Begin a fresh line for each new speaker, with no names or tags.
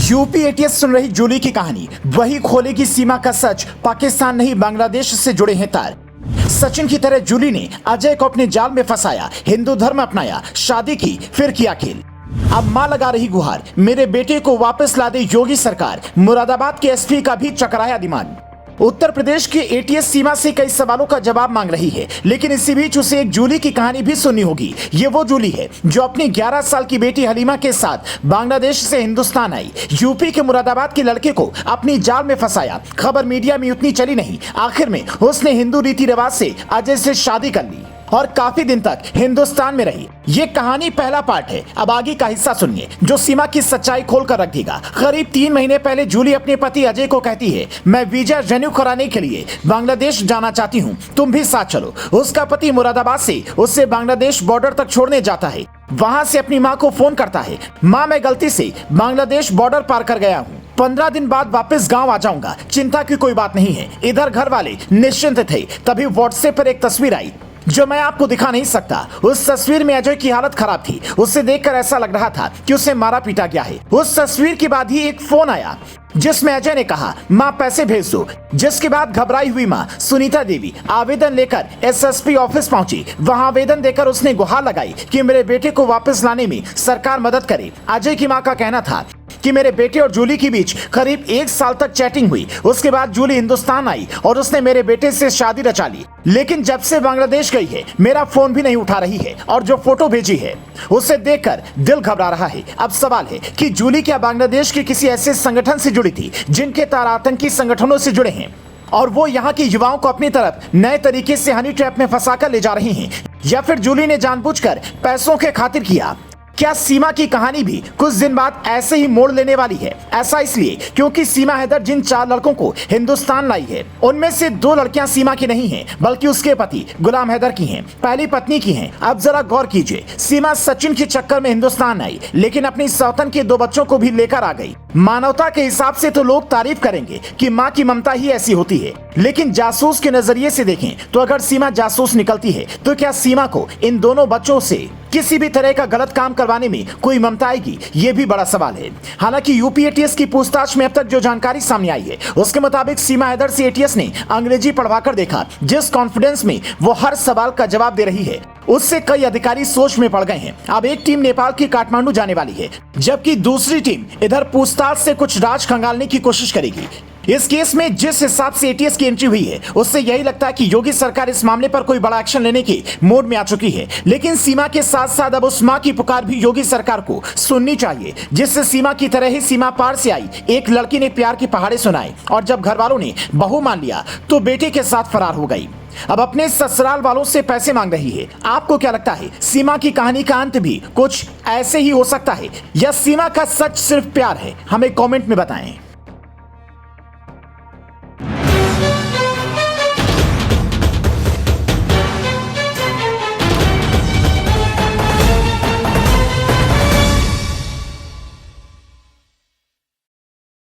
UP ATS सुन रही जूली की कहानी, वही खोलेगी सीमा का सच। पाकिस्तान नहीं बांग्लादेश से जुड़े हैं तार। सचिन की तरह जूली ने अजय को अपने जाल में फंसाया, हिंदू धर्म अपनाया, शादी की, फिर किया खेल। अब मां लगा रही गुहार, मेरे बेटे को वापस ला दे योगी सरकार। मुरादाबाद के एसपी का भी चकराया दिमाग। उत्तर प्रदेश की एटीएस सीमा से कई सवालों का जवाब मांग रही है, लेकिन इसी बीच उसे एक जूली की कहानी भी सुननी होगी। ये वो जूली है जो अपनी 11 साल की बेटी हलीमा के साथ बांग्लादेश से हिंदुस्तान आई। यूपी के मुरादाबाद के लड़के को अपनी जाल में फंसाया। खबर मीडिया में उतनी चली नहीं, आखिर में उसने हिंदू रीति रिवाज से अजय से शादी कर ली और काफी दिन तक हिंदुस्तान में रही। ये कहानी पहला पार्ट है, अब आगे का हिस्सा सुनिए जो सीमा की सच्चाई खोल कर रख देगा। करीब 3 महीने पहले जूली अपने पति अजय को कहती है, मैं वीजा रिन्यू कराने के लिए बांग्लादेश जाना चाहती हूँ, तुम भी साथ चलो। उसका पति मुरादाबाद से उससे बांग्लादेश बॉर्डर तक छोड़ने जाता है। वहां से अपनी माँ को फोन करता है, माँ मैं गलती से बांग्लादेश बॉर्डर पार कर गया हूँ, 15 दिन बाद वापस गांव आ जाऊंगा, चिंता की कोई बात नहीं है। इधर घर वाले निश्चिंत थे, तभी व्हाट्सएप पर एक तस्वीर आई जो मैं आपको दिखा नहीं सकता। उस तस्वीर में अजय की हालत खराब थी, उसे देखकर ऐसा लग रहा था कि उसे मारा पीटा गया है। उस तस्वीर के बाद ही एक फोन आया जिसमें अजय ने कहा, माँ पैसे भेज दो। जिसके बाद घबराई हुई माँ सुनीता देवी आवेदन लेकर एसएसपी ऑफिस पहुंची। वहां आवेदन देकर उसने गुहार लगाई कि मेरे बेटे को वापस लाने में सरकार मदद करे। अजय की माँ का कहना था कि मेरे बेटे और जूली के बीच करीब 1 साल तक चैटिंग हुई। उसके बाद जूली हिंदुस्तान आई और उसने मेरे बेटे से शादी रचा ली, लेकिन जब से बांग्लादेश गई है मेरा फोन भी नहीं उठा रही है और जो फोटो भेजी है उसे देखकर दिल घबरा रहा है। अब सवाल है कि जूली क्या बांग्लादेश के किसी ऐसे संगठन से जुड़ी थी जिनके तार आतंकी संगठनों से जुड़े हैं और वो यहाँ के युवाओं को अपनी तरफ नए तरीके से हनी ट्रैप में फंसाकर ले जा रहे हैं, या फिर जूली ने जानबूझकर पैसों के खातिर किया। क्या सीमा की कहानी भी कुछ दिन बाद ऐसे ही मोड़ लेने वाली है? ऐसा इसलिए क्योंकि सीमा हैदर जिन 4 लड़कों को हिंदुस्तान लाई है उनमें से 2 लड़कियां सीमा की नहीं हैं, बल्कि उसके पति गुलाम हैदर की हैं, पहली पत्नी की हैं। अब जरा गौर कीजिए, सीमा सचिन के चक्कर में हिंदुस्तान आई, लेकिन अपनी सौतन के 2 बच्चों को भी लेकर आ गई। मानवता के हिसाब से तो लोग तारीफ करेंगे कि माँ की ममता ही ऐसी होती है, लेकिन जासूस के नजरिए से देखें तो अगर सीमा जासूस निकलती है तो क्या सीमा को इन दोनों बच्चों से किसी भी तरह का गलत काम करवाने में कोई ममता आएगी? ये भी बड़ा सवाल है। हालांकि यूपी एटीएस की पूछताछ में अब तक जो जानकारी सामने आई है उसके मुताबिक सीमा हैदर से एटीएस ने अंग्रेजी पढ़वाकर देखा। जिस कॉन्फिडेंस में वो हर सवाल का जवाब दे रही है उससे कई अधिकारी सोच में पड़ गए हैं। अब एक टीम नेपाल की काठमांडू जाने वाली है, जबकि दूसरी टीम इधर पूछताछ से कुछ राज खंगालने की कोशिश करेगी। इस केस में जिस हिसाब से एटीएस की एंट्री हुई है उससे यही लगता है कि योगी सरकार इस मामले पर कोई बड़ा एक्शन लेने के मोड में आ चुकी है। लेकिन सीमा के साथ साथ अब उस मां की पुकार भी योगी सरकार को सुननी चाहिए, जिससे सीमा की तरह ही सीमा पार से आई एक लड़की ने प्यार की पहाड़े सुनाए और जब घर वालों ने बहू मान लिया तो बेटे के साथ फरार हो गई। अब अपने ससुराल वालों से पैसे मांग रही है। आपको क्या लगता है, सीमा की कहानी का अंत भी कुछ ऐसे ही हो सकता है या सीमा का सच सिर्फ प्यार है? हमें कमेंट में बताएं।